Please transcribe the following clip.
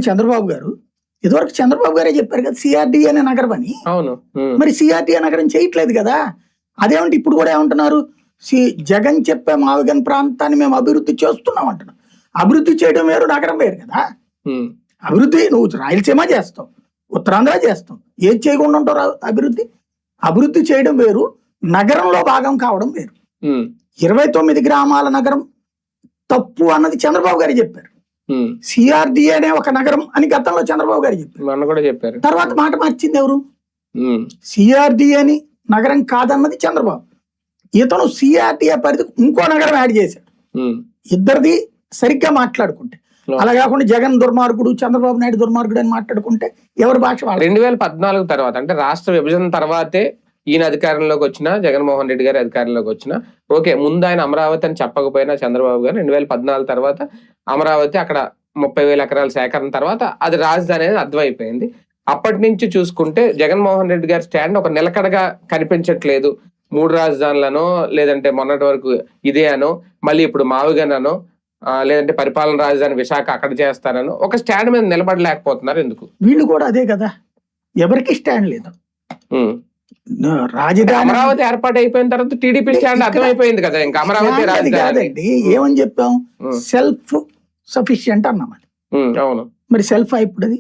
చంద్రబాబు గారు ఇదివరకు చంద్రబాబు గారే చెప్పారు కదా సిఆర్డీఏ అనే నగరం అని. అవును. మరి సిఆర్డీఏ నగరం చేయట్లేదు కదా. అదేమంటే ఇప్పుడు కూడా ఏమంటున్నారు, జగన్ చెప్పే మావిగన్ ప్రాంతాన్ని మేము అభివృద్ధి చేస్తున్నాం అంటున్నాం. అభివృద్ధి చేయడం వేరు, నగరం వేరు కదా. అభివృద్ధి నువ్వు రాయలసీమ చేస్తావు, ఉత్తరాంధ్ర చేస్తావు, ఏది చేయకుండా ఉంటావు అభివృద్ధి. అభివృద్ధి చేయడం వేరు, నగరంలో భాగం కావడం వేరు. 29 గ్రామాల నగరం తప్పు అన్నది చంద్రబాబు గారు చెప్పారు. సిఆర్డీఏ అనే ఒక నగరం అని గతంలో చంద్రబాబు గారు చెప్పారు. తర్వాత మాట మార్చింది ఎవరు? సిఆర్డీఏ అని నగరం కాదన్నది చంద్రబాబు. ఇతను సిఆర్డీఏ పరిధి ఇంకో నగరం యాడ్ చేశాడు. ఇద్దరిది సరిగ్గా మాట్లాడుకుంటే, అలా కాకుండా జగన్ దుర్మార్గుడు, చంద్రబాబు నాయుడు దుర్మార్గుడు అని మాట్లాడుకుంటే ఎవరి భాష. 2014 తర్వాత అంటే రాష్ట్ర విభజన తర్వాతే ఈయన అధికారంలోకి వచ్చిన, జగన్మోహన్ రెడ్డి గారి అధికారంలోకి వచ్చిన, ఓకే ముందు ఆయన అమరావతి అని చెప్పకపోయినా చంద్రబాబు గారు 2014 తర్వాత అమరావతి అక్కడ 30,000 ఎకరాల సేకరణ తర్వాత అది రాజధాని అనేది అర్థమైపోయింది. అప్పటి నుంచి చూసుకుంటే జగన్మోహన్ రెడ్డి గారి స్టాండ్ ఒక నిలకడగా కనిపించట్లేదు. 3 రాజధానులనో, లేదంటే మొన్నటి వరకు ఇదే అనో, మళ్ళీ ఇప్పుడు మావిగన్ అనో, లేదంటే పరిపాలన రాజధాని విశాఖ అక్కడ చేస్తానో ఒక స్టాండ్ మీద నిలబడలేకపోతున్నారు. ఎందుకు? వీళ్ళు కూడా అదే కదా, ఎవరికి స్టాండ్ లేదు. రాజధాని అమరావతి ఏర్పాటు అయిపోయిన తర్వాత టీడీపీ స్టాండ్ అర్థమైపోయింది కదా, ఇంకా అమరావతి కాదండి. ఏమని చెప్పాం, సెల్ఫ్ సఫిషియంట్ అన్నామని. అవును, మరి సెల్ఫ్ ఇప్పుడు అది